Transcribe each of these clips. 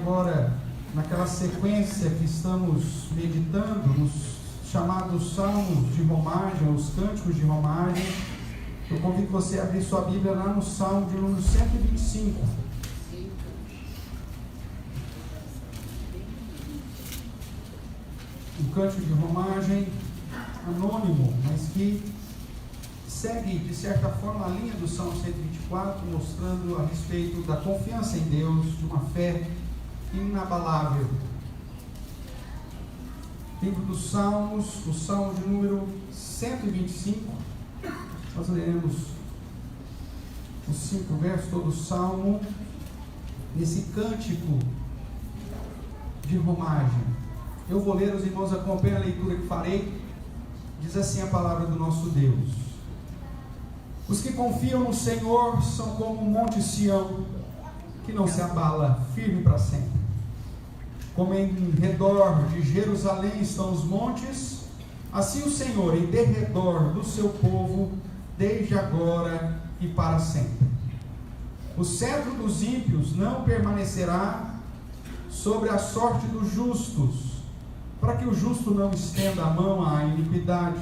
agora naquela sequência que estamos meditando, nos chamados salmos de romagem, os cânticos de romagem. Eu convido você a abrir sua Bíblia lá no Salmo de número 125. Um cântico de romagem anônimo, mas que segue de certa forma a linha do Salmo 124, mostrando a respeito da confiança em Deus, de uma fé inabalável. Livro dos Salmos, o Salmo de número 125. Nós leremos os 5 versos, todo o Salmo, nesse cântico de romagem. Eu vou ler, os irmãos acompanhem a leitura que farei. Diz assim a palavra do nosso Deus: os que confiam no Senhor são como o monte Sião, que não se abala, firme para sempre. Como em redor de Jerusalém estão os montes, assim o Senhor em derredor do seu povo, desde agora e para sempre. O cetro dos ímpios não permanecerá sobre a sorte dos justos, para que o justo não estenda a mão à iniquidade.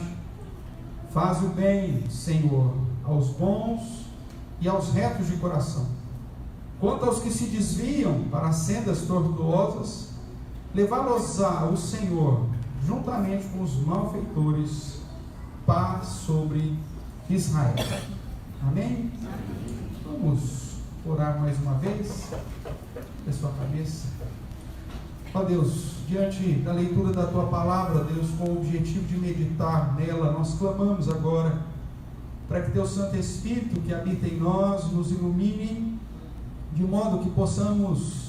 Faz o bem, Senhor, aos bons e aos retos de coração. Quanto aos que se desviam para sendas tortuosas, levá-los-á o Senhor, juntamente com os malfeitores, paz sobre Israel. Amém? Vamos orar mais uma vez. Dê sua cabeça. Ó Deus, diante da leitura da Tua Palavra, Deus, com o objetivo de meditar nela, nós clamamos agora para que Teu Santo Espírito, que habita em nós, nos ilumine, de modo que possamos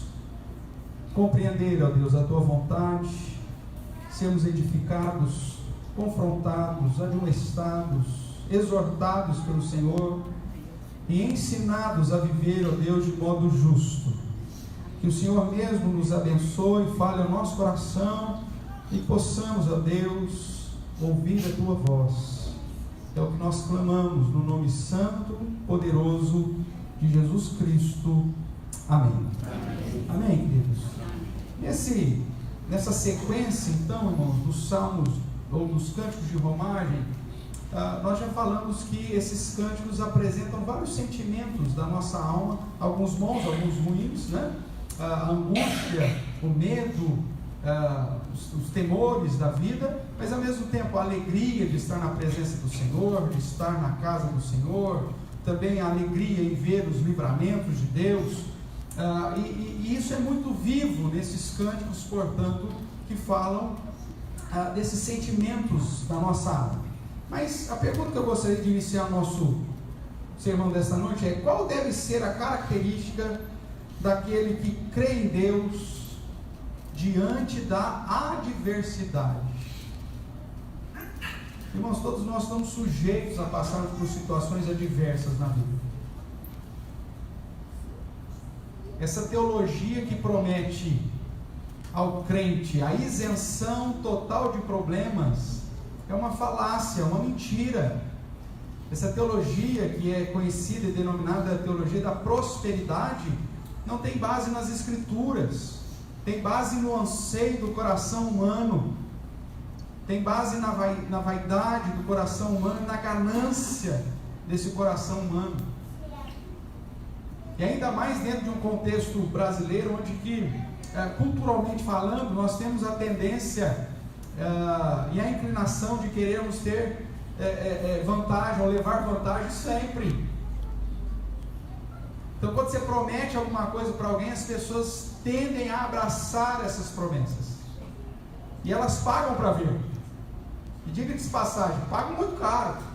compreender, ó Deus, a Tua vontade, sermos edificados, confrontados, admoestados, exortados pelo Senhor e ensinados a viver, ó Deus, de modo justo. Que o Senhor mesmo nos abençoe, fale ao nosso coração e possamos, ó Deus, ouvir a Tua voz. É o que nós clamamos no nome santo, poderoso de Jesus Cristo. Amém. Amém, queridos. Nessa sequência, então, irmãos, dos salmos ou dos cânticos de romagem, nós já falamos que esses cânticos apresentam vários sentimentos da nossa alma, alguns bons, alguns ruins, né? A angústia, o medo, os temores da vida, mas ao mesmo tempo a alegria de estar na presença do Senhor, de estar na casa do Senhor, também a alegria em ver os livramentos de Deus, e isso é muito vivo nesses cânticos, portanto, que falam desses sentimentos da nossa alma. Mas a pergunta que eu gostaria de iniciar o nosso sermão desta noite é: qual deve ser a característica daquele que crê em Deus diante da adversidade? Irmãos, todos nós estamos sujeitos a passarmos por situações adversas na vida. Essa teologia que promete ao crente a isenção total de problemas é uma falácia, uma mentira. Essa teologia, que é conhecida e denominada teologia da prosperidade, não tem base nas Escrituras, tem base no anseio do coração humano, tem base na vaidade do coração humano, na ganância desse coração humano. E ainda mais dentro de um contexto brasileiro, onde que, culturalmente falando, nós temos a tendência e a inclinação de querermos ter vantagem, ou levar vantagem sempre. Então, quando você promete alguma coisa para alguém, as pessoas tendem a abraçar essas promessas, e elas pagam para ver. E diga-se de passagem, pagam muito caro.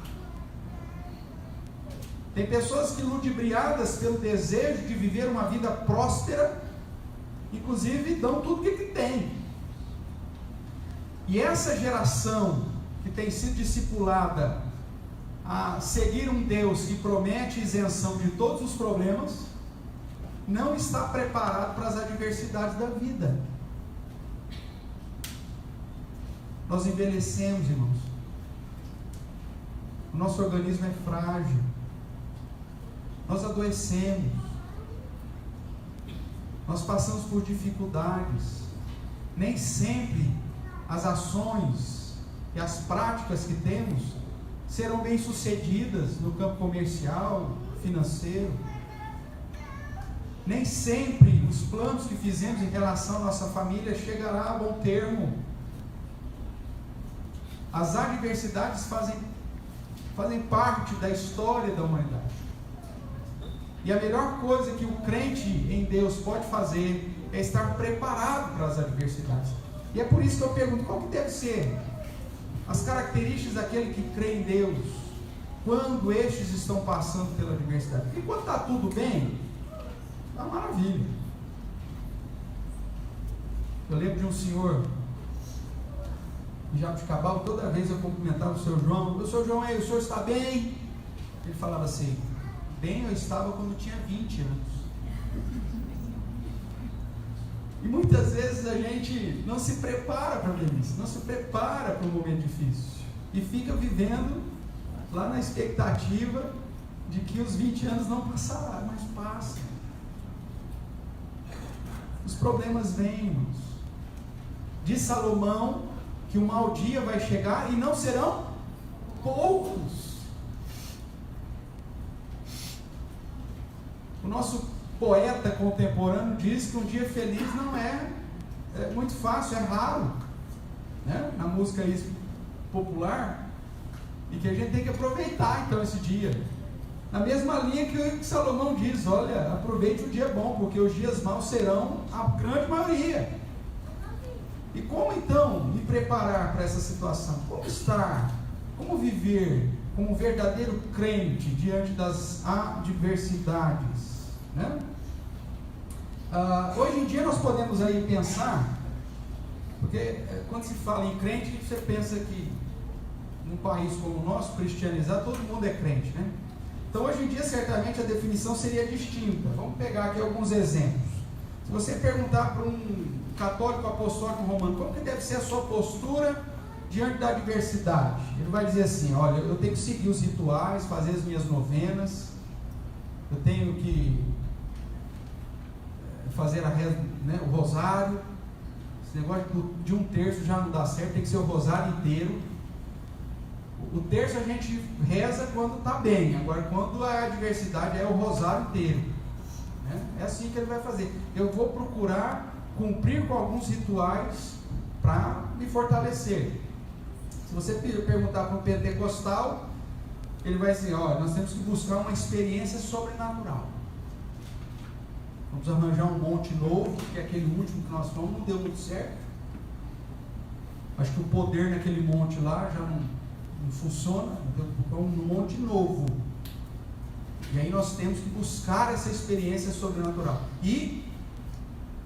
Tem pessoas que, ludibriadas pelo desejo de viver uma vida próspera, inclusive dão tudo o que tem. E essa geração que tem sido discipulada a seguir um Deus que promete isenção de todos os problemas, não está preparado para as adversidades da vida. Nós envelhecemos, irmãos. O nosso organismo é frágil. Nós adoecemos. nós passamos por dificuldades. Nem sempre as ações e as práticas que temos serão bem sucedidas no campo comercial, financeiro. Nem sempre os planos que fizemos em relação à nossa família chegará a bom termo. As adversidades fazem parte da história da humanidade. E a melhor coisa que o crente em Deus pode fazer é estar preparado para as adversidades. E é por isso que eu pergunto, qual que deve ser as características daquele que crê em Deus quando estes estão passando pela adversidade? Porque quando está tudo bem, está maravilha. Eu lembro de um senhor em Jabuticabal, toda vez eu cumprimentava o Sr. João. O Sr. João, o senhor está bem? Ele falava assim, bem eu estava quando tinha 20 anos. E muitas vezes a gente não se prepara para a velhice, não se prepara para um momento difícil. E fica vivendo lá na expectativa de que os 20 anos não passarão, mas passam. Os problemas vêm, irmãos. Diz Salomão que o mau dia vai chegar e não serão poucos. O nosso poeta contemporâneo diz que um dia feliz não é muito fácil, é raro, né? Na música popular, e que a gente tem que aproveitar então esse dia. Na mesma linha que Salomão diz, olha, aproveite o dia bom, porque os dias maus serão a grande maioria. E como então me preparar para essa situação? Como estar, como viver como um verdadeiro crente diante das adversidades, né? Hoje em dia nós podemos aí pensar, porque quando se fala em crente, você pensa que num país como o nosso, cristianizado, todo mundo é crente, né? Então hoje em dia certamente a definição seria distinta. Vamos pegar aqui alguns exemplos. Se você perguntar para um católico apostólico romano, como que deve ser a sua postura diante da adversidade? Ele vai dizer assim, olha, eu tenho que seguir os rituais, fazer as minhas novenas, eu tenho que fazer a reza, né, o rosário. Esse negócio de um terço já não dá certo, tem que ser o rosário inteiro. O terço a gente reza quando está bem, agora quando a adversidade é o rosário inteiro, né? É assim que ele vai fazer. Eu vou procurar cumprir com alguns rituais para me fortalecer. Se você perguntar para um pentecostal, ele vai dizer, olha, nós temos que buscar uma experiência sobrenatural. Vamos arranjar um monte novo, porque aquele último que nós fomos não deu muito certo. Acho que o poder naquele monte lá já não funciona, então um monte novo. E aí nós temos que buscar essa experiência sobrenatural. E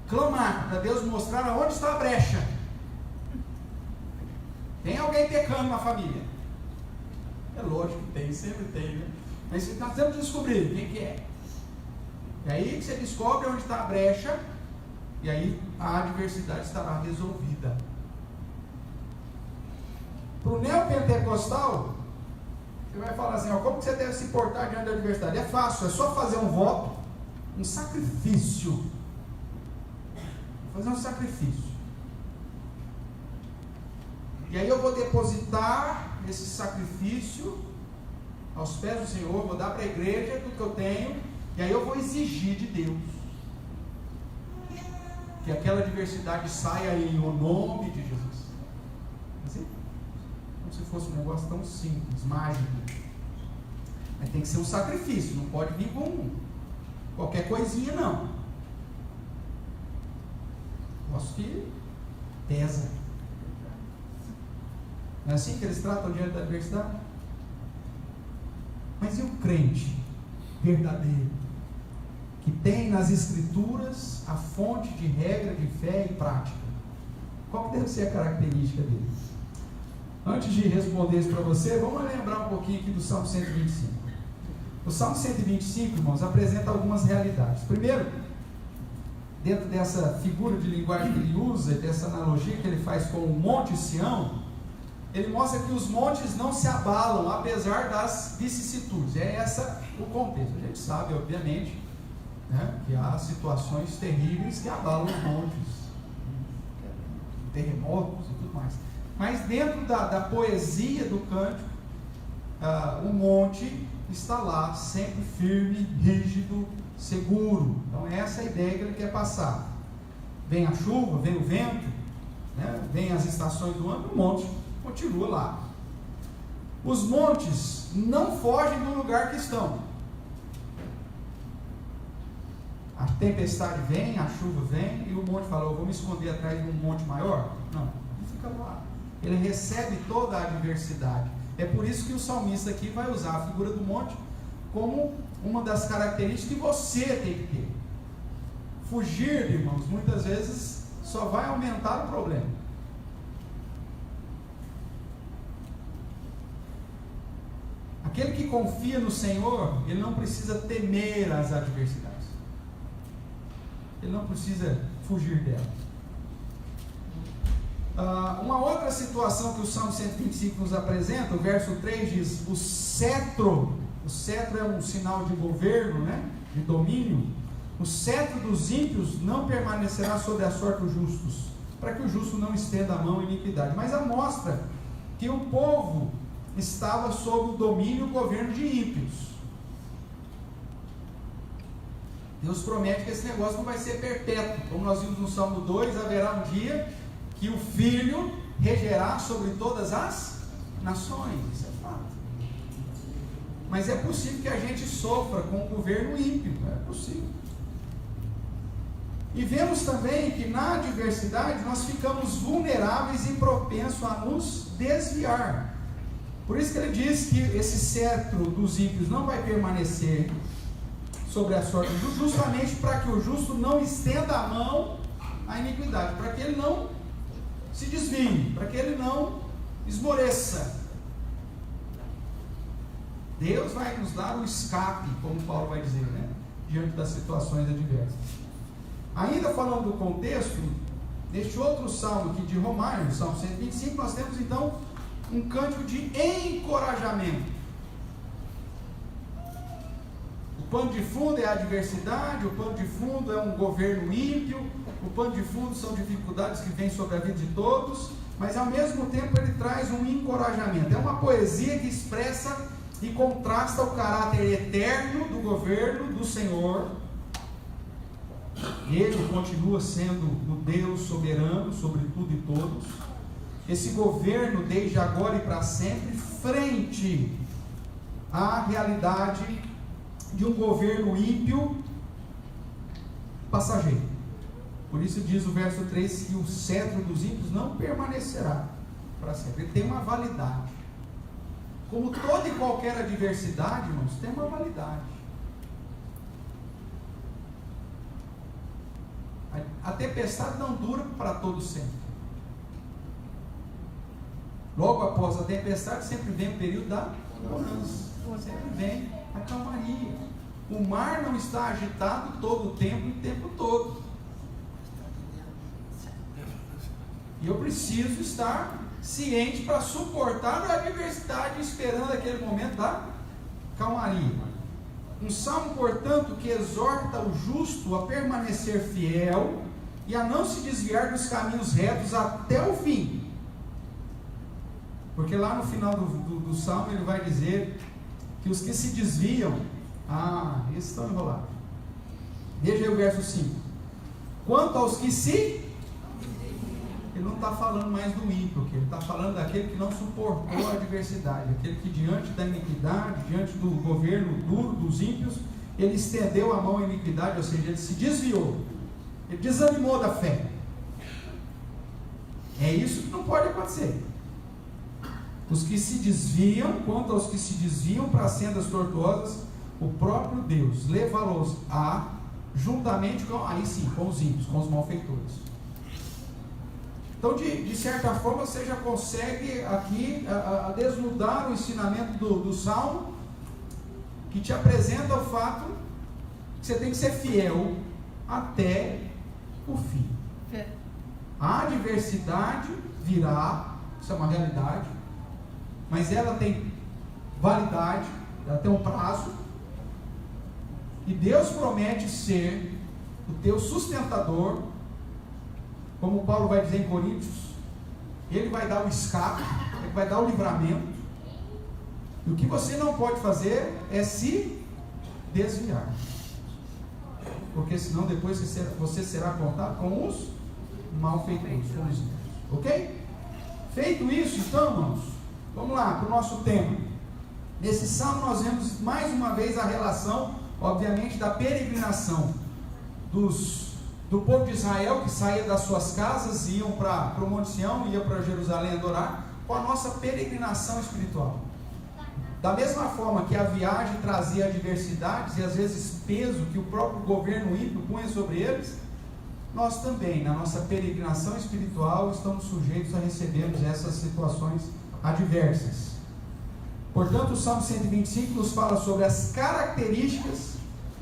clamar para Deus mostrar aonde está a brecha. Tem alguém pecando na família? É lógico que tem, sempre tem, né? Mas nós temos que descobrir quem que é. E aí você descobre onde está a brecha, e aí a adversidade estará resolvida. Para o neopentecostal, você vai falar assim, ó, como que você deve se portar diante da adversidade? É fácil, é só fazer um voto, um sacrifício. Vou fazer um sacrifício. E aí eu vou depositar esse sacrifício aos pés do Senhor, vou dar para a igreja tudo que eu tenho, e aí eu vou exigir de Deus que aquela adversidade saia em o nome de Jesus. Assim? Como se fosse um negócio tão simples, mágico. Mas tem que ser um sacrifício, não pode vir com qualquer coisinha não. Posso que pesa. Não é assim que eles tratam diante da adversidade? Mas e o crente verdadeiro, que tem nas Escrituras a fonte de regra de fé e prática? Qual deve ser a característica dele? Antes de responder isso para você, vamos lembrar um pouquinho aqui do Salmo 125. O Salmo 125, irmãos, apresenta algumas realidades. Primeiro, dentro dessa figura de linguagem que ele usa, dessa analogia que ele faz com o Monte Sião, ele mostra que os montes não se abalam, apesar das vicissitudes. É esse o contexto. A gente sabe, obviamente, né? Que há situações terríveis que abalam os montes, terremotos e tudo mais. Mas dentro da poesia do cântico, o monte está lá, sempre firme, rígido, seguro. Então essa é a ideia que ele quer passar. Vem a chuva, vem o vento, né? Vem as estações do ano, o monte continua lá. Os montes não fogem do lugar que estão. A tempestade vem, a chuva vem, e o monte fala: eu vou me esconder atrás de um monte maior? Não, ele fica lá. Ele recebe toda a adversidade. É por isso que o salmista aqui vai usar a figura do monte como uma das características que você tem que ter. Fugir, irmãos, muitas vezes só vai aumentar o problema. Aquele que confia no Senhor, ele não precisa temer as adversidades. Ele não precisa fugir dela. Uma outra situação que o Salmo 125 nos apresenta, o verso 3 diz: o cetro é um sinal de governo, né? De domínio. O cetro dos ímpios não permanecerá sobre a sorte dos justos, para que o justo não estenda a mão em iniquidade. Mas mostra que o povo estava sob o domínio e o governo de ímpios. Deus promete que esse negócio não vai ser perpétuo. Como nós vimos no Salmo 2, haverá um dia que o Filho regerá sobre todas as nações. Isso é fato. Mas é possível que a gente sofra com o governo ímpio. É possível. E vemos também que na adversidade nós ficamos vulneráveis e propensos a nos desviar. Por isso que ele diz que esse cetro dos ímpios não vai permanecer sobre a sorte do justo, justamente para que o justo não estenda a mão à iniquidade, para que ele não se desvie, para que ele não esmoreça. Deus vai nos dar o escape, como Paulo vai dizer, né? Diante das situações adversas. Ainda falando do contexto, neste outro salmo aqui de Romanos, Salmo 125, nós temos então um cântico de encorajamento. O pano de fundo é a adversidade, o pano de fundo é um governo ímpio, o pano de fundo são dificuldades que vêm sobre a vida de todos, mas ao mesmo tempo ele traz um encorajamento. É uma poesia que expressa e contrasta o caráter eterno do governo do Senhor. Ele continua sendo o Deus soberano sobre tudo e todos. Esse governo desde agora e para sempre, frente à realidade de um governo ímpio passageiro. Por isso diz o verso 3 que o cetro dos ímpios não permanecerá para sempre. Ele tem uma validade. Como toda e qualquer adversidade, irmãos, tem uma validade. A tempestade não dura para todo sempre. Logo após a tempestade sempre vem o período da bonança. Sempre vem a calmaria. O mar não está agitado todo o tempo, o tempo todo. E eu preciso estar ciente para suportar a adversidade, esperando aquele momento da calmaria. Um salmo, portanto, que exorta o justo a permanecer fiel e a não se desviar dos caminhos retos até o fim. Porque lá no final do salmo ele vai dizer que os que se desviam, esses estão enrolados. Veja aí o verso 5. Quanto aos que se... Ele não está falando mais do ímpio, ele está falando daquele que não suportou a adversidade, aquele que diante da iniquidade, diante do governo duro dos ímpios, ele estendeu a mão à iniquidade, ou seja, ele se desviou, ele desanimou da fé. É isso que não pode acontecer. Os que se desviam, quanto aos que se desviam para sendas tortuosas, o próprio Deus levá-los juntamente com, aí sim, com os ímpios, com os malfeitores. Então, de certa forma, você já consegue aqui a desnudar o ensinamento do Salmo, que te apresenta o fato que você tem que ser fiel até o fim. A adversidade virá, isso é uma realidade, mas ela tem validade, ela tem um prazo, E Deus promete ser o teu sustentador, como Paulo vai dizer em Coríntios. Ele vai dar o escape, ele vai dar o livramento. E o que você não pode fazer é se desviar, porque senão depois você será contado com os malfeitores, ok? Feito isso, então, irmãos, vamos lá para o nosso tema. Nesse salmo nós vemos mais uma vez a relação, obviamente, da peregrinação do povo de Israel, que saía das suas casas e iam para o Monte Sião, ia para Jerusalém adorar, com a nossa peregrinação espiritual. Da mesma forma que a viagem trazia adversidades e às vezes peso que o próprio governo ímpio punha sobre eles, nós também, na nossa peregrinação espiritual, estamos sujeitos a recebermos essas situações adversas. Portanto, o Salmo 125 nos fala sobre as características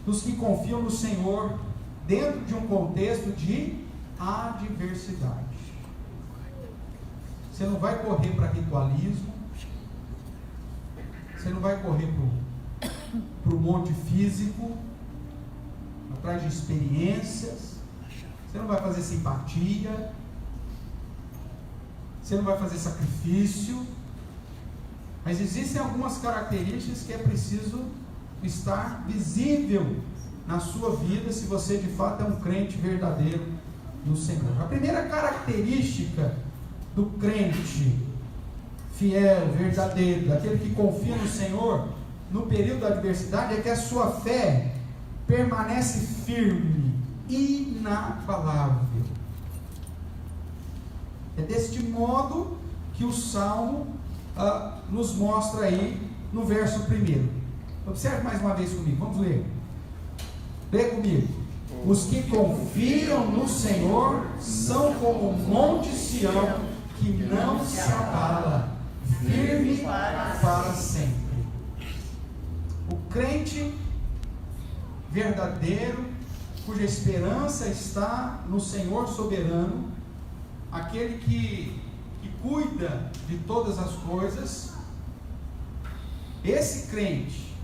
dos que confiam no Senhor dentro de um contexto de adversidade. Você não vai correr para ritualismo, você não vai correr para o monte físico, atrás de experiências, você não vai fazer simpatia, você não vai fazer sacrifício, mas existem algumas características que é preciso estar visível na sua vida, se você de fato é um crente verdadeiro no Senhor. A primeira característica do crente fiel, verdadeiro, daquele que confia no Senhor no período da adversidade, é que a sua fé permanece firme, inabalável. É deste modo que o Salmo nos mostra aí no verso 1. Observe mais uma vez comigo, vamos ler. Lê comigo. Os que confiam no Senhor são como o monte Sião, que não se abala, firme para sempre. O crente verdadeiro, cuja esperança está no Senhor soberano, aquele que cuida de todas as coisas, esse crente,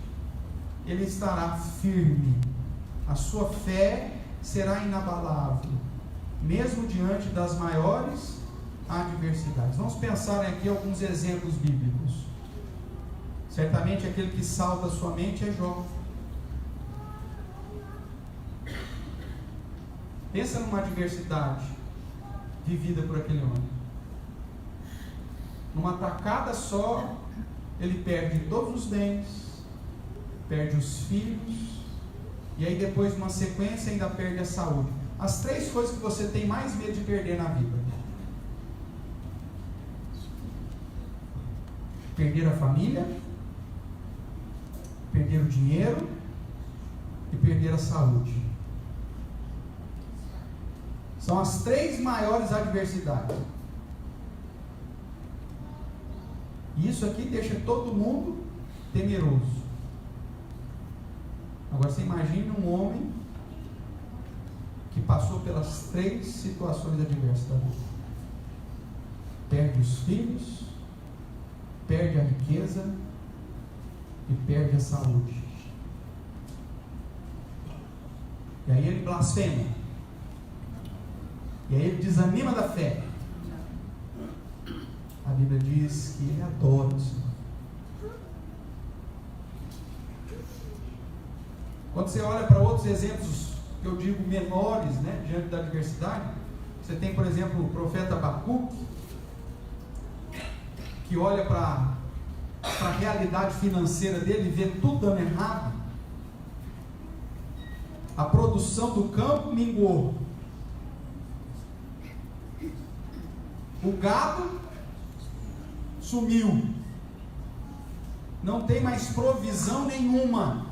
ele estará firme, a sua fé será inabalável, mesmo diante das maiores adversidades. Vamos pensar aqui alguns exemplos bíblicos. Certamente aquele que salva a sua mente é Jó. Pensa numa adversidade vivida por aquele homem. Numa tacada só, ele perde todos os bens, perde os filhos, e aí depois, numa sequência, ainda perde a saúde. As 3 coisas que você tem mais medo de perder na vida: perder a família, perder o dinheiro e perder a saúde. São as 3 maiores adversidades. E isso aqui deixa todo mundo temeroso. Agora você imagine um homem que passou pelas 3 situações adversas da vida. Perde os filhos, perde a riqueza e perde a saúde. E aí ele blasfema. E aí ele desanima da fé. A Bíblia diz que ele adora o Senhor. Quando você olha para outros exemplos, que eu digo menores, né, diante da adversidade, você tem, por exemplo, o profeta Abacuque, que olha para a realidade financeira dele e vê tudo dando errado. A produção do campo minguou. O gado sumiu. Não tem mais provisão nenhuma.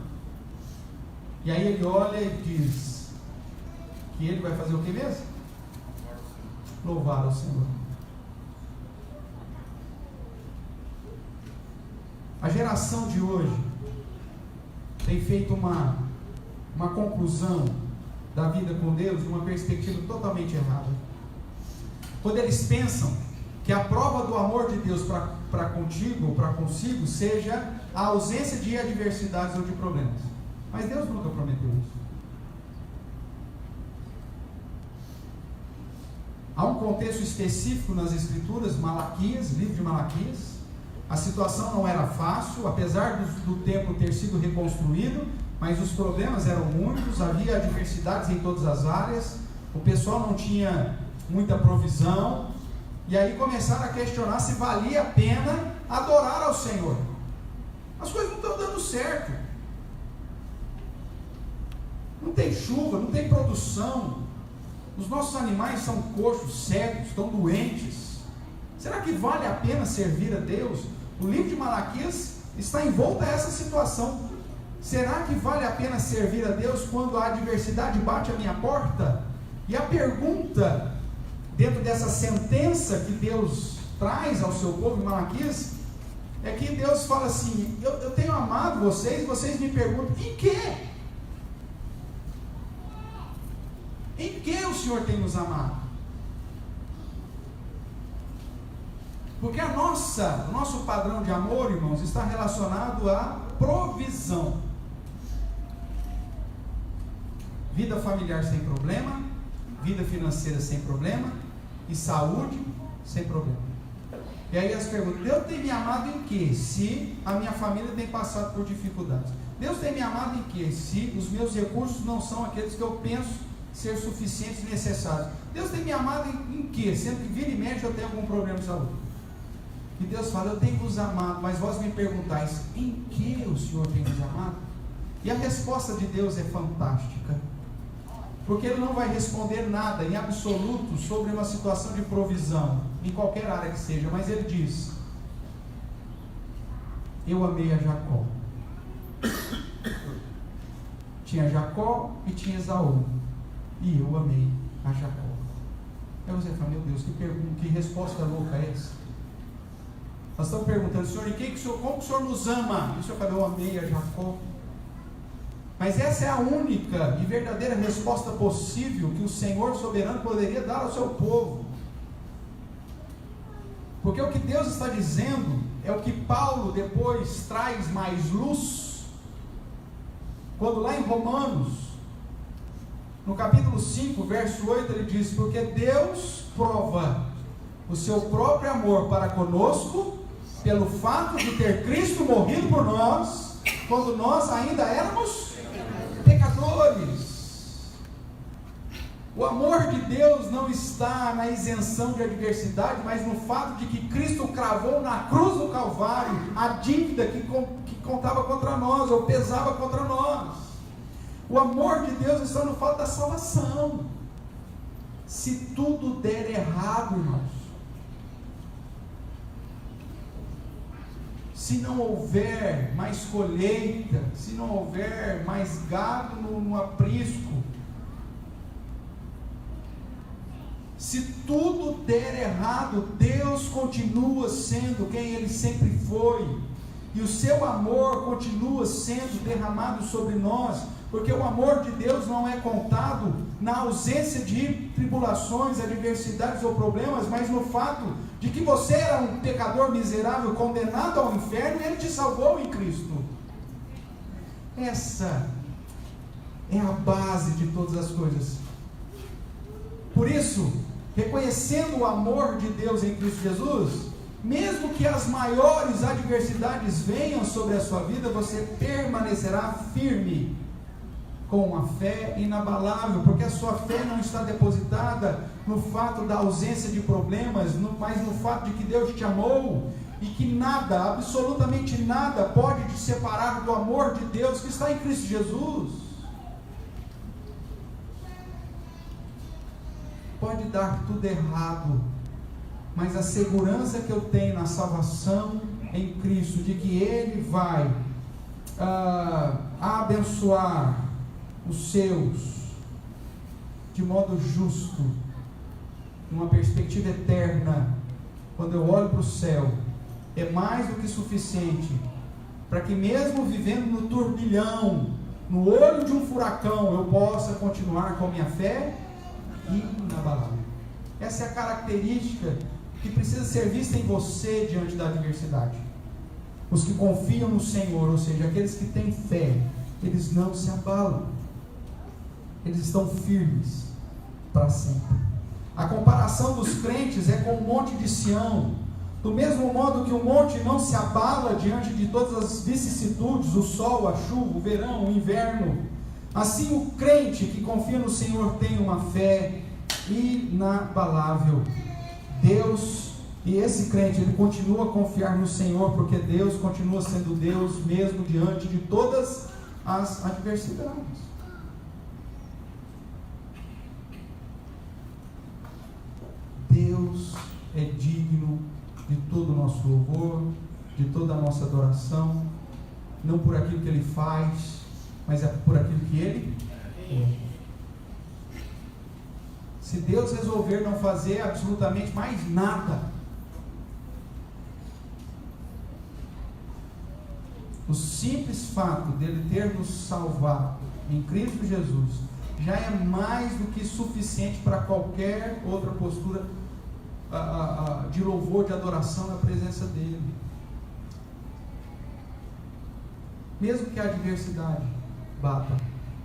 E aí ele olha e diz que ele vai fazer o que mesmo? Louvar o Senhor. A geração de hoje tem feito uma conclusão da vida com Deus de uma perspectiva totalmente errada. Quando eles pensam que a prova do amor de Deus para contigo ou para consigo seja a ausência de adversidades ou de problemas. Mas Deus nunca prometeu Há um contexto específico nas Escrituras, Malaquias, livro de Malaquias. A situação não era fácil, apesar do templo ter sido reconstruído, mas os problemas eram muitos, havia adversidades em todas as áreas, o pessoal não tinha muita provisão, e aí começaram a questionar se valia a pena adorar ao Senhor. As coisas não estão dando certo, não tem chuva, não tem produção, os nossos animais são coxos, cegos, estão doentes. Será que vale a pena servir a Deus? O livro de Malaquias está envolto a essa situação. Será que vale a pena servir a Deus quando a adversidade bate à minha porta? E a pergunta, dentro dessa sentença que Deus traz ao seu povo em Malaquias, é que Deus fala assim: eu tenho amado vocês, vocês me perguntam, em quê? Em que o Senhor tem nos amado? Porque o nosso padrão de amor, irmãos, está relacionado à provisão. Vida familiar sem problema, vida financeira sem problema, e saúde sem problema. E aí as perguntas: Deus tem me amado em quê? Se a minha família tem passado por dificuldades. Deus tem me amado em quê? Se os meus recursos não são aqueles que eu penso ser suficientes e necessários. Deus tem me amado em quê? Sendo que vira e mexe eu tenho algum problema de saúde. E Deus fala: eu tenho vos amado, mas vós me perguntais, em que o Senhor tem nos amado? E a resposta de Deus é fantástica, porque Ele não vai responder nada em absoluto sobre uma situação de provisão, em qualquer área que seja, mas Ele diz: eu amei a Jacó. Tinha Jacó e tinha Esaú, e eu amei a Jacó. Aí você fala: meu Deus, que pergunta, que resposta louca é essa? Nós estamos perguntando: Senhor, como o Senhor nos ama? E o Senhor fala: eu amei a Jacó. Mas essa é a única e verdadeira resposta possível que o Senhor soberano poderia dar ao seu povo. Porque o que Deus está dizendo é o que Paulo depois traz mais luz, quando lá em Romanos, no capítulo 5, verso 8, ele diz: porque Deus prova o seu próprio amor para conosco, pelo fato de ter Cristo morrido por nós, quando nós ainda éramos pecadores. O amor de Deus não está na isenção de adversidade, mas no fato de que Cristo cravou na cruz do Calvário a dívida que contava contra nós, ou pesava contra nós. O amor de Deus está no fato da salvação. Se tudo der errado, irmãos, se não houver mais colheita, se não houver mais gado no aprisco, se tudo der errado, Deus continua sendo quem Ele sempre foi, e o seu amor continua sendo derramado sobre nós, porque o amor de Deus não é contado na ausência de tribulações, adversidades ou problemas, mas no fato de que você era um pecador miserável, condenado ao inferno, e Ele te salvou em Cristo. Essa é a base de todas as coisas. Por isso, reconhecendo o amor de Deus em Cristo Jesus, mesmo que as maiores adversidades venham sobre a sua vida, você permanecerá firme, com uma fé inabalável, porque a sua fé não está depositada no fato da ausência de problemas, mas no fato de que Deus te amou, e que nada, absolutamente nada, pode te separar do amor de Deus que está em Cristo Jesus. Pode dar tudo errado, mas a segurança que eu tenho na salvação em Cristo, de que Ele vai abençoar os seus de modo justo, numa perspectiva eterna, quando eu olho para o céu, é mais do que suficiente para que, mesmo vivendo no turbilhão, no olho de um furacão, eu possa continuar com minha fé inabalável. Essa é a característica que precisa ser vista em você diante da adversidade. Os que confiam no Senhor, ou seja, aqueles que têm fé, eles não se abalam, eles estão firmes para sempre. A comparação dos crentes é com o monte de Sião. Do mesmo modo que o monte não se abala diante de todas as vicissitudes, o sol, a chuva, o verão, o inverno, assim o crente que confia no Senhor tem uma fé inabalável. E esse crente, ele continua a confiar no Senhor, porque Deus continua sendo Deus mesmo diante de todas as adversidades. Deus é digno de todo o nosso louvor, de toda a nossa adoração, não por aquilo que Ele faz, mas é por aquilo que Ele é. Se Deus resolver não fazer absolutamente mais nada, o simples fato dele ter nos salvado em Cristo Jesus já é mais do que suficiente para qualquer outra postura de louvor, de adoração na presença dele. Mesmo que a adversidade bata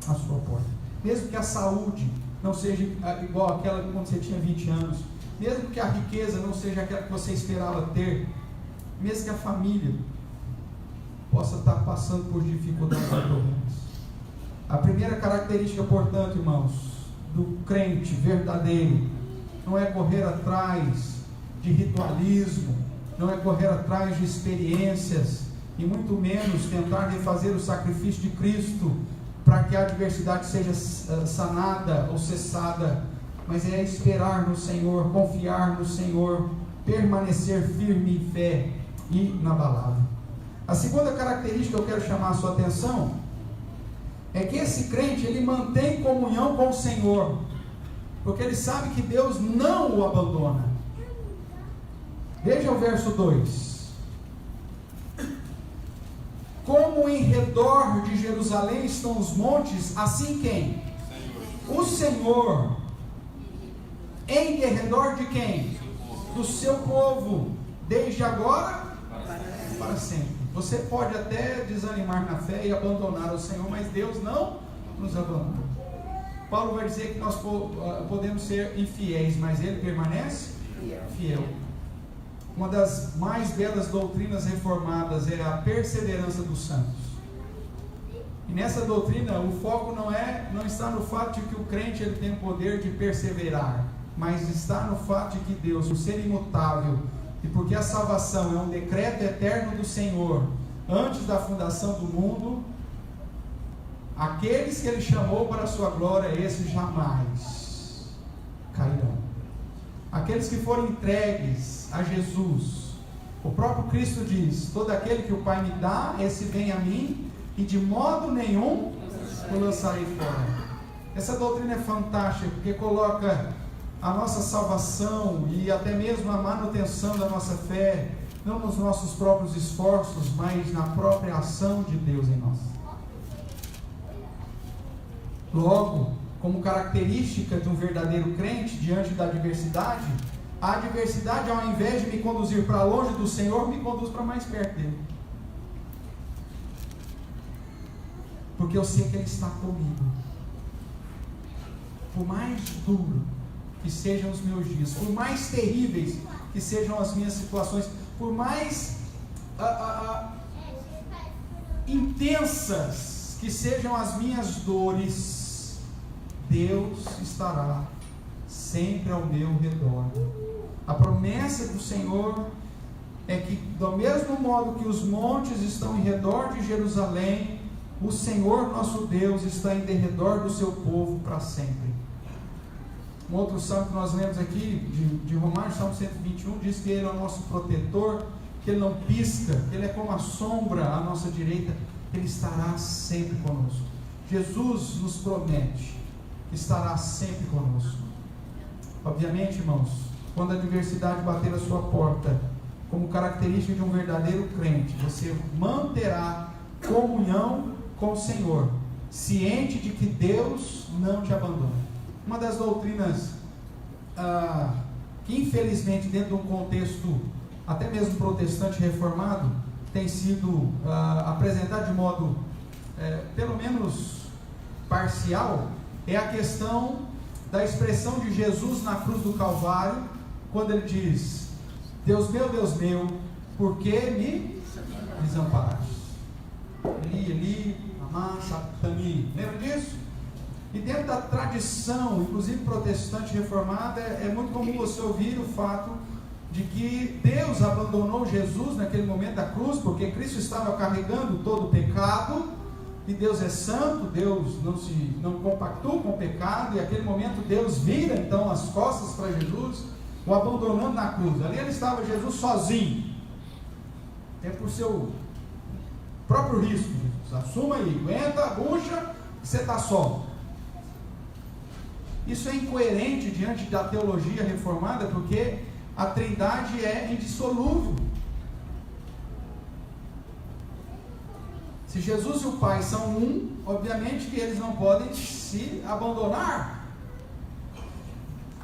à sua porta, mesmo que a saúde não seja igual àquela quando você tinha 20 anos, mesmo que a riqueza não seja aquela que você esperava ter, mesmo que a família possa estar passando por dificuldades e problemas. A primeira característica, portanto, irmãos, do crente verdadeiro não é correr atrás de ritualismo, não é correr atrás de experiências, e muito menos tentar refazer o sacrifício de Cristo para que a adversidade seja sanada ou cessada, mas é esperar no Senhor, confiar no Senhor, permanecer firme em fé e inabalável. A segunda característica que eu quero chamar a sua atenção é que esse crente, ele mantém comunhão com o Senhor, porque ele sabe que Deus não o abandona. Veja o verso 2. Como em redor de Jerusalém estão os montes, assim quem? Senhor. O Senhor. Em derredor de quem? Do seu povo, desde agora para sempre. Você pode até desanimar na fé e abandonar o Senhor, mas Deus não nos abandona. Paulo vai dizer que nós podemos ser infiéis, mas Ele permanece fiel. Uma das mais belas doutrinas reformadas é a perseverança dos santos. E nessa doutrina o foco não está no fato de que o crente ele tem o poder de perseverar, mas está no fato de que Deus, por ser imutável, e porque a salvação é um decreto eterno do Senhor, antes da fundação do mundo, aqueles que Ele chamou para a sua glória, esses jamais cairão. Aqueles que forem entregues a Jesus, o próprio Cristo diz: todo aquele que o Pai me dá, esse vem a mim, e de modo nenhum o lançarei fora. Essa doutrina é fantástica, porque coloca a nossa salvação e até mesmo a manutenção da nossa fé, não nos nossos próprios esforços, mas na própria ação de Deus em nós. Logo, como característica de um verdadeiro crente diante da adversidade, a adversidade, ao invés de me conduzir para longe do Senhor, me conduz para mais perto dele. Porque eu sei que Ele está comigo. Por mais duro que sejam os meus dias, por mais terríveis que sejam as minhas situações, por mais intensas que sejam as minhas dores, Deus estará sempre ao meu redor. A promessa do Senhor é que, do mesmo modo que os montes estão em redor de Jerusalém, o Senhor nosso Deus está em derredor do seu povo para sempre. Um outro salmo que nós lemos aqui, de Romanos, Salmo 121, diz que Ele é o nosso protetor, que Ele não pisca, que Ele é como a sombra à nossa direita, Ele estará sempre conosco. Jesus nos promete que estará sempre conosco. Obviamente, irmãos, quando a adversidade bater a sua porta, como característica de um verdadeiro crente, você manterá comunhão com o Senhor, ciente de que Deus não te abandona. Uma das doutrinas que infelizmente dentro de um contexto até mesmo protestante reformado tem sido apresentada de modo pelo menos parcial, é a questão da expressão de Jesus na cruz do Calvário, quando ele diz: Deus meu, por que me desamparaste? Eli, lama sabachthani. Lembra disso? E dentro da tradição, inclusive protestante reformada, é muito comum você ouvir o fato de que Deus abandonou Jesus naquele momento da cruz, porque Cristo estava carregando todo o pecado, e Deus é santo, Deus não compactua com o pecado, e naquele momento Deus vira então as costas para Jesus, o abandonando na cruz. Ali ele estava, Jesus sozinho, é por seu próprio risco. Jesus, assuma aí, aguenta, bucha, você está só. Isso é incoerente diante da teologia reformada, porque a Trindade é indissolúvel. Se Jesus e o Pai são um, obviamente que eles não podem se abandonar.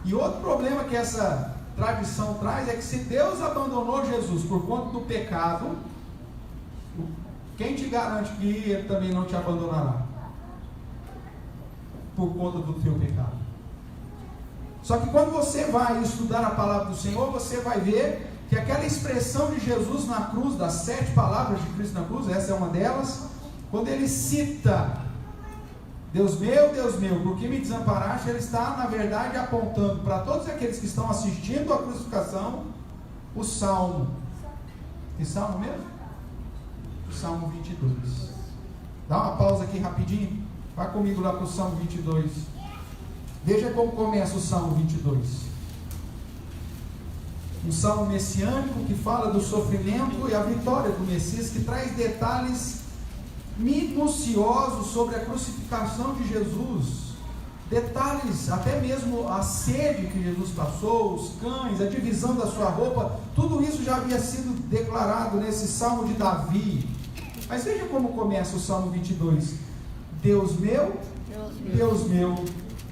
E outro problema que essa tradição traz é que se Deus abandonou Jesus por conta do pecado, quem te garante que Ele também não te abandonará por conta do teu pecado? Só que quando você vai estudar a palavra do Senhor, você vai ver que aquela expressão de Jesus na cruz, das 7 palavras de Cristo na cruz, essa é uma delas, quando ele cita Deus meu, por que me desamparaste? Ele está na verdade apontando para todos aqueles que estão assistindo à crucificação o Salmo. Que Salmo mesmo? O Salmo 22. Dá uma pausa aqui rapidinho, vai comigo lá para o Salmo 22. Veja como começa o Salmo 22. Um salmo messiânico que fala do sofrimento e a vitória do Messias, que traz detalhes minuciosos sobre a crucificação de Jesus, detalhes, até mesmo a sede que Jesus passou, os cães, a divisão da sua roupa, tudo isso já havia sido declarado nesse salmo de Davi. Mas veja como começa o Salmo 22. Deus meu,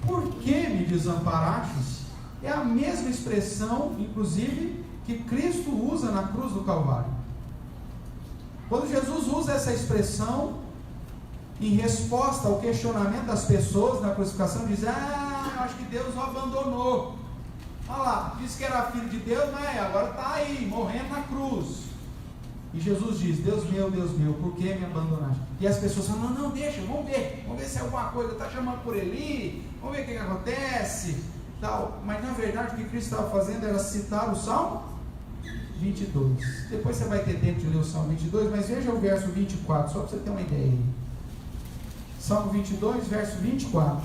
por que me desamparastes? É a mesma expressão, inclusive, que Cristo usa na cruz do Calvário. Quando Jesus usa essa expressão em resposta ao questionamento das pessoas na crucificação, diz: acho que Deus o abandonou. Olha lá, disse que era filho de Deus, mas agora está aí, morrendo na cruz. E Jesus diz: Deus meu, por que me abandonaste? E as pessoas falam: não, deixa, vamos ver se é alguma coisa, está chamando por Eli, vamos ver o que acontece. Tal. Mas na verdade o que Cristo estava fazendo era citar o Salmo 22. Depois você vai ter tempo de ler o Salmo 22, mas veja o verso 24, só para você ter uma ideia aí. Salmo 22, verso 24.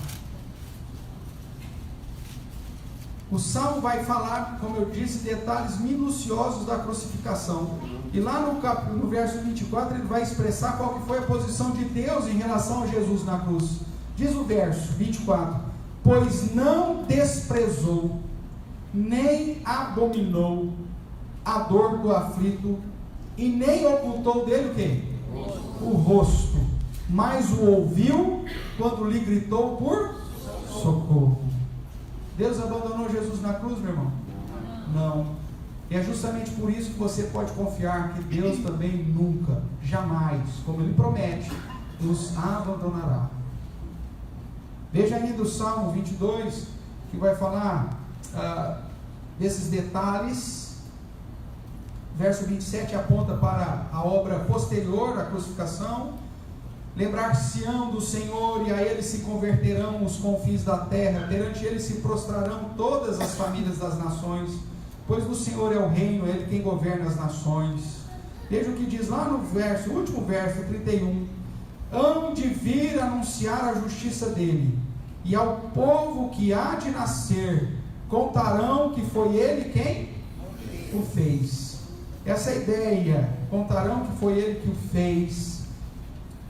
O Salmo vai falar, como eu disse, detalhes minuciosos da crucificação. E lá no verso 24 ele vai expressar qual que foi a posição de Deus em relação a Jesus na cruz. Diz o verso 24: pois não desprezou, nem abominou a dor do aflito, e nem ocultou dele o quê? O rosto, mas o ouviu quando lhe gritou por socorro. Deus abandonou Jesus na cruz, meu irmão? Não. E é justamente por isso que você pode confiar que Deus também nunca, jamais, como Ele promete, nos abandonará. Veja ainda o Salmo 22, que vai falar desses detalhes. Verso 27 aponta para a obra posterior à crucificação. Lembrar-se-ão do Senhor, e a Ele se converterão os confins da terra, perante Ele se prostrarão todas as famílias das nações, pois do Senhor é o reino, é Ele quem governa as nações. Veja o que diz lá no último verso 31. Hão de vir anunciar a justiça dele, e ao povo que há de nascer contarão que foi ele quem o fez. Essa ideia, contarão que foi ele que o fez,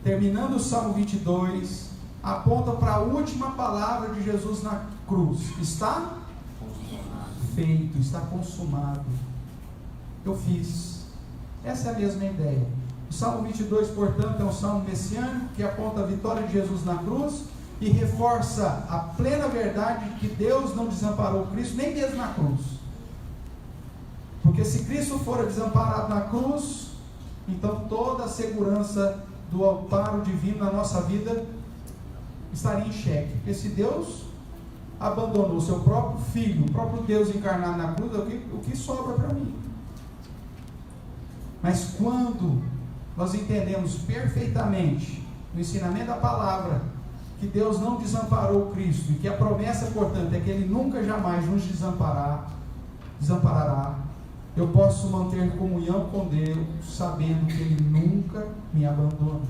terminando o Salmo 22, aponta para a última palavra de Jesus na cruz: está feito, está consumado, eu fiz. Essa é a mesma ideia. O Salmo 22, portanto, é um salmo messiânico que aponta a vitória de Jesus na cruz e reforça a plena verdade de que Deus não desamparou Cristo, nem mesmo na cruz. Porque se Cristo fora desamparado na cruz, então toda a segurança do amparo divino na nossa vida estaria em xeque. Porque se Deus abandonou o seu próprio Filho, o próprio Deus encarnado na cruz, o que sobra para mim? Mas quando nós entendemos perfeitamente no ensinamento da palavra que Deus não desamparou Cristo e que a promessa, portanto, é que Ele nunca jamais nos desamparará, eu posso manter comunhão com Deus sabendo que Ele nunca me abandona.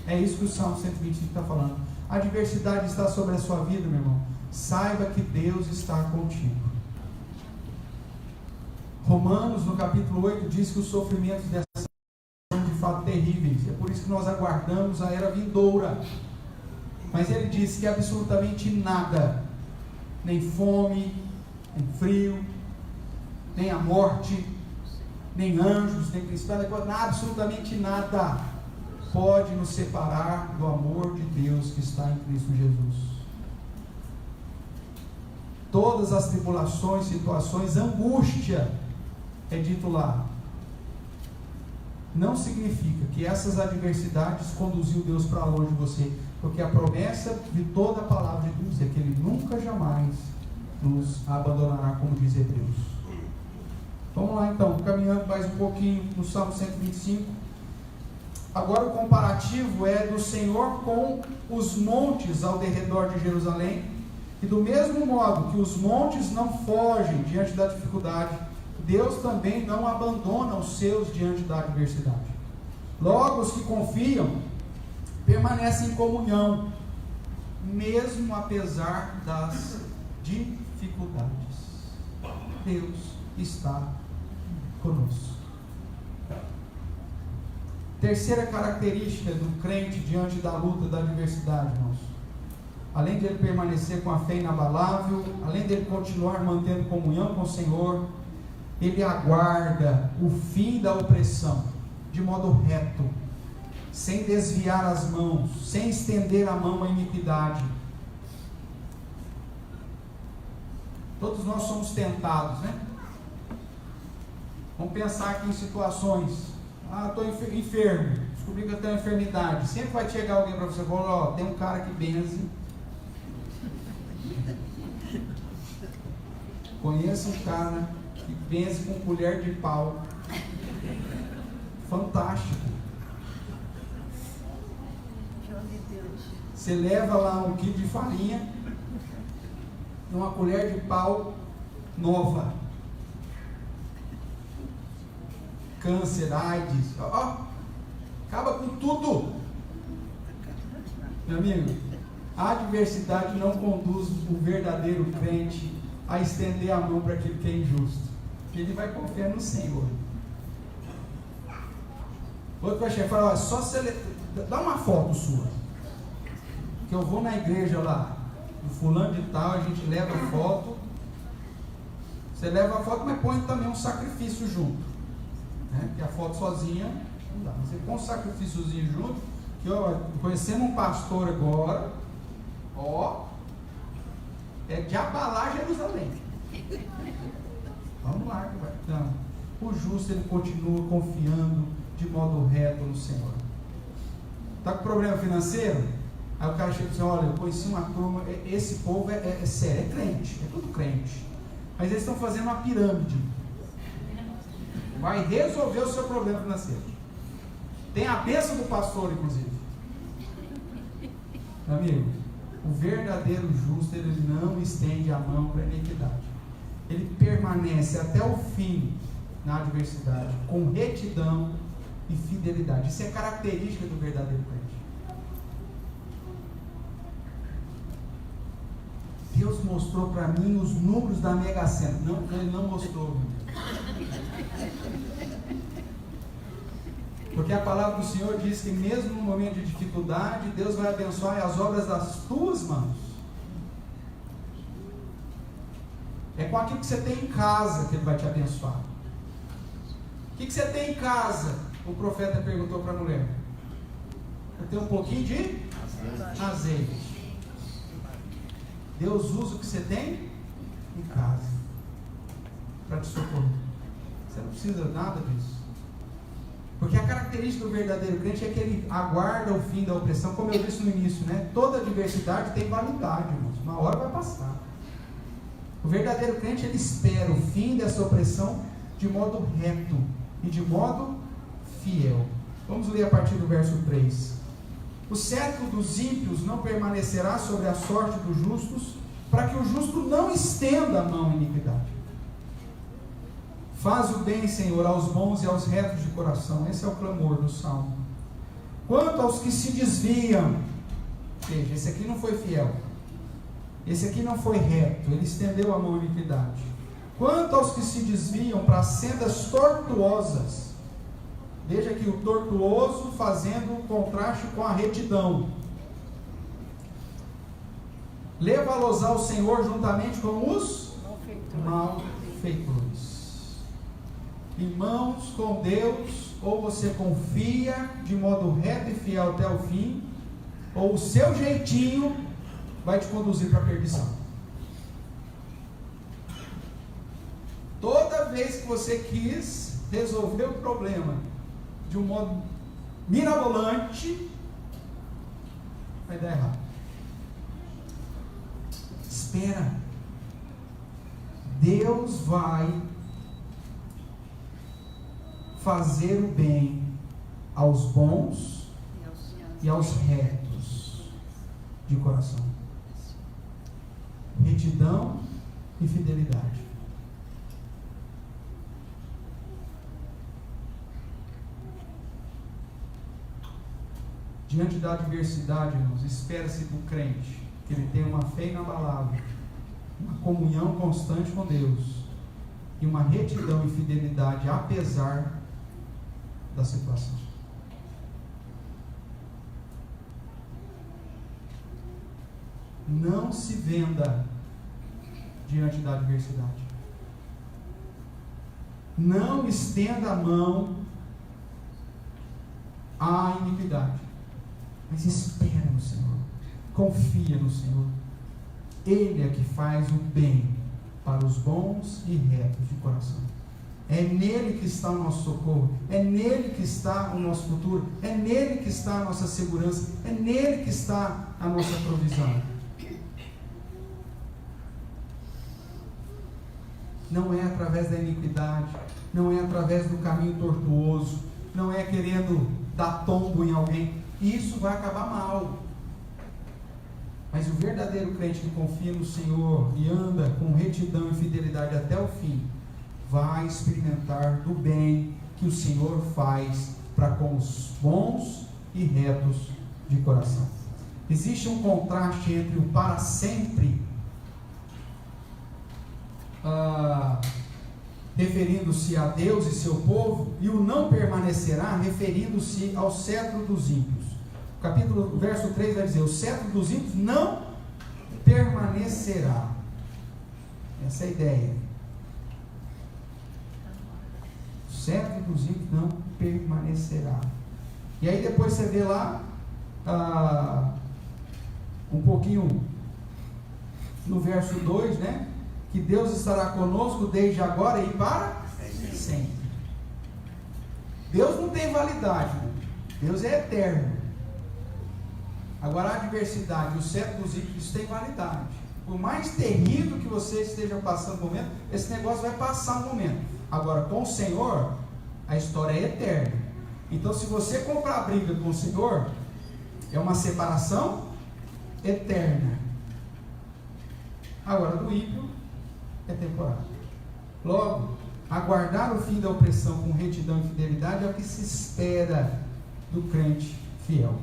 É isso que o Salmo 125 está falando. A adversidade está sobre a sua vida, meu irmão. Saiba que Deus está contigo. Romanos, no capítulo 8, diz que os sofrimentos dessa são de fato terríveis. É por isso que nós aguardamos a era vindoura. Mas ele diz que absolutamente nada, nem fome, nem frio, nem a morte, nem anjos, nem principados, absolutamente nada pode nos separar do amor de Deus que está em Cristo Jesus. Todas as tribulações, situações, angústia, é dito lá, não significa que essas adversidades conduziu Deus para longe de você, porque a promessa de toda a palavra de Deus é que Ele nunca jamais nos abandonará, como diz Hebreus. Vamos lá então, caminhando mais um pouquinho no Salmo 125. Agora o comparativo é do Senhor com os montes ao derredor de Jerusalém, e do mesmo modo que os montes não fogem diante da dificuldade, Deus também não abandona os seus diante da adversidade. Logo, os que confiam permanecem em comunhão, mesmo apesar das dificuldades. Deus está conosco. Terceira característica do crente diante da luta, da adversidade, irmãos. Além de ele permanecer com a fé inabalável, além de ele continuar mantendo comunhão com o Senhor, ele aguarda o fim da opressão de modo reto, sem desviar as mãos, sem estender a mão à iniquidade. Todos nós somos tentados, né? Vamos pensar aqui em situações. Estou enfermo, descobri que eu tenho uma enfermidade. Sempre vai chegar alguém para você e falar: tem um cara que benze. Conheço um cara que benze com colher de pau. Fantástico. Você leva lá 1 quilo de farinha, uma colher de pau nova. Câncer, AIDS, acaba com tudo. Meu amigo, a adversidade não conduz o verdadeiro crente a estender a mão para aquilo que é injusto. Ele vai confiar no Senhor. Outro vai chegar e falar: só dá uma foto sua, que eu vou na igreja lá, do fulano de tal, a gente leva a foto. Você leva a foto, mas põe também um sacrifício junto. Porque a foto sozinha não dá. Você põe um sacrifíciozinho junto, que conhecendo um pastor agora, é de abalar Jerusalém. Vamos lá, que vai. Então, o justo, ele continua confiando de modo reto no Senhor. Está com problema financeiro? Aí o cara chega e diz: olha, eu conheci uma turma, esse povo é sério, é crente, é tudo crente, mas eles estão fazendo uma pirâmide. Vai resolver o seu problema financeiro. Tem a bênção do pastor, inclusive. Meu amigo, o verdadeiro justo, ele não estende a mão para a iniquidade. Ele permanece até o fim na adversidade, com retidão e fidelidade. Isso é característica do verdadeiro crente. Deus mostrou para mim os números da Mega Sena. Não, ele não mostrou. Porque a palavra do Senhor diz que mesmo no momento de dificuldade, Deus vai abençoar as obras das tuas mãos. É com aquilo que você tem em casa que Ele vai te abençoar. O que você tem em casa? O profeta perguntou para a mulher. Eu tenho um pouquinho de azeite. Deus usa o que você tem em casa para te socorrer. Você não precisa nada disso. Porque a característica do verdadeiro crente é que ele aguarda o fim da opressão, como eu disse no início, né? Toda adversidade tem validade, irmãos. Uma hora vai passar. O verdadeiro crente, ele espera o fim dessa opressão de modo reto e de modo fiel. Vamos ler a partir do verso 3. O cetro dos ímpios não permanecerá sobre a sorte dos justos, para que o justo não estenda a mão à iniquidade. Faz o bem, Senhor, aos bons e aos retos de coração. Esse é o clamor do Salmo. Quanto aos que se desviam, veja, esse aqui não foi fiel, esse aqui não foi reto, ele estendeu a mão à iniquidade. Quanto aos que se desviam para sendas tortuosas, veja aqui o tortuoso fazendo um contraste com a retidão. Leva-los ao Senhor juntamente com os malfeitores. Irmãos, com Deus, ou você confia de modo reto e fiel até o fim, ou o seu jeitinho vai te conduzir para a perdição. Toda vez que você quis resolver o problema de um modo mirabolante, vai dar errado. Espera. Deus vai fazer o bem aos bons e aos retos de coração. Retidão e fidelidade. Diante da adversidade, irmãos, espera-se do crente que ele tenha uma fé inabalável, uma comunhão constante com Deus e uma retidão e fidelidade apesar da situação. Não se venda diante da adversidade. Não estenda a mão à iniquidade, mas espera no Senhor, confia no Senhor. Ele é que faz o bem para os bons e retos de coração. É nele que está o nosso socorro, é nele que está o nosso futuro, é nele que está a nossa segurança, é nele que está a nossa provisão. Não é através da iniquidade, não é através do caminho tortuoso, não é querendo dar tombo em alguém. Isso vai acabar mal. Mas o verdadeiro crente que confia no Senhor e anda com retidão e fidelidade até o fim, vai experimentar do bem que o Senhor faz para com os bons e retos de coração. Existe um contraste entre o para sempre, referindo-se a Deus e seu povo, e o não permanecerá, referindo-se ao cetro dos ímpios. O verso 3 vai dizer: o cetro dos ímpios não permanecerá. Essa é a ideia. O cetro dos ímpios não permanecerá. E aí depois você vê lá um pouquinho no verso 2, né? Que Deus estará conosco desde agora e para sempre. Deus não tem validade, né? Deus é eterno. Agora a adversidade, o cetro dos ímpios tem validade. Por mais terrível que você esteja passando no momento, esse negócio vai passar um momento. Agora com o Senhor, a história é eterna. Então se você comprar a briga com o Senhor, é uma separação eterna. Agora do ímpio é temporário. Logo, aguardar o fim da opressão com retidão e fidelidade é o que se espera do crente fiel.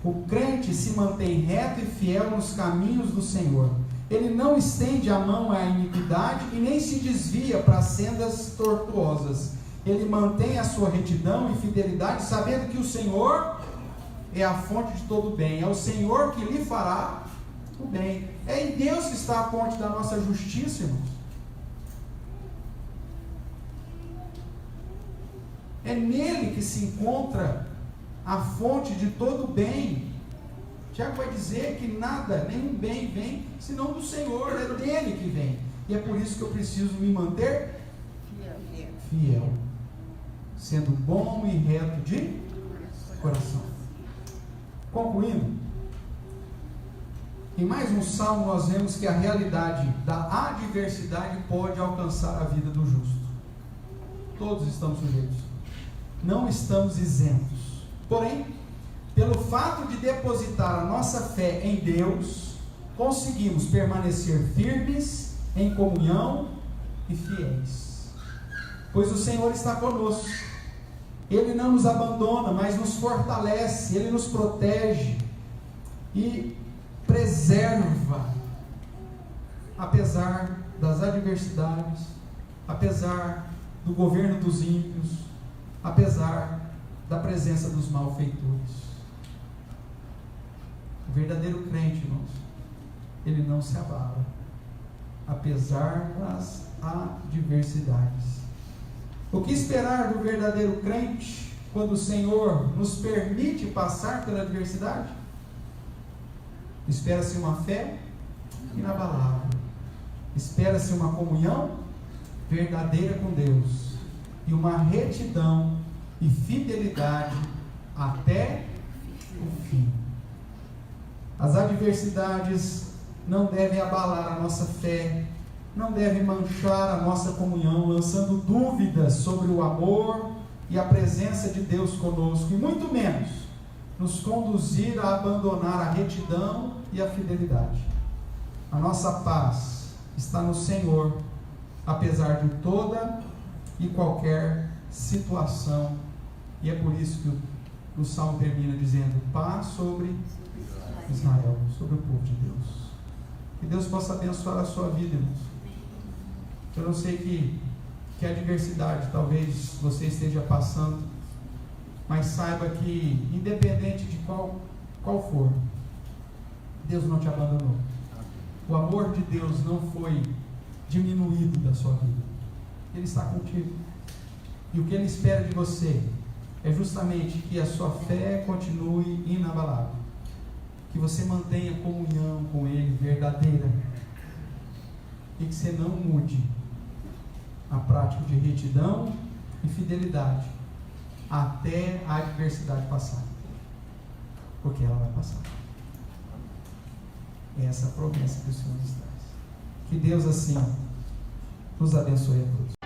O crente se mantém reto e fiel nos caminhos do Senhor. Ele não estende a mão à iniquidade e nem se desvia para sendas tortuosas. Ele mantém a sua retidão e fidelidade, sabendo que o Senhor é a fonte de todo bem. É o Senhor que lhe fará o bem. É em Deus que está a fonte da nossa justiça, irmãos. É nele que se encontra a fonte de todo bem. Tiago vai dizer que nada, nenhum bem vem senão do Senhor, é dele que vem. E é por isso que eu preciso me manter fiel. sendo bom e reto de coração. Concluindo, em mais um salmo nós vemos que a realidade da adversidade pode alcançar a vida do justo. Todos estamos sujeitos, não estamos isentos. Porém, pelo fato de depositar a nossa fé em Deus, conseguimos permanecer firmes em comunhão e fiéis, pois o Senhor está conosco. Ele não nos abandona, mas nos fortalece, Ele nos protege e preserva, apesar das adversidades, apesar do governo dos ímpios, apesar da presença dos malfeitores. O verdadeiro crente, irmãos, ele não se abala, apesar das adversidades. O que esperar do verdadeiro crente quando o Senhor nos permite passar pela adversidade? Espera-se uma fé inabalável, espera-se uma comunhão verdadeira com Deus e uma retidão e fidelidade até o fim. As adversidades não devem abalar a nossa fé, não devem manchar a nossa comunhão, lançando dúvidas sobre o amor e a presença de Deus conosco, e muito menos nos conduzir a abandonar a retidão e a fidelidade. A nossa paz está no Senhor, apesar de toda e qualquer situação, e é por isso que o Salmo termina dizendo: paz sobre Israel, sobre o povo de Deus. Que Deus possa abençoar a sua vida, irmãos. Eu não sei que adversidade talvez você esteja passando, mas saiba que, independente de qual for, Deus não te abandonou. O amor de Deus não foi diminuído da sua vida. Ele está contigo. E o que Ele espera de você é justamente que a sua fé continue inabalável, que você mantenha comunhão com Ele verdadeira, e que você não mude a prática de retidão e fidelidade até a adversidade passar, porque ela vai passar. É essa a promessa que o Senhor nos traz. Que Deus assim nos abençoe a todos.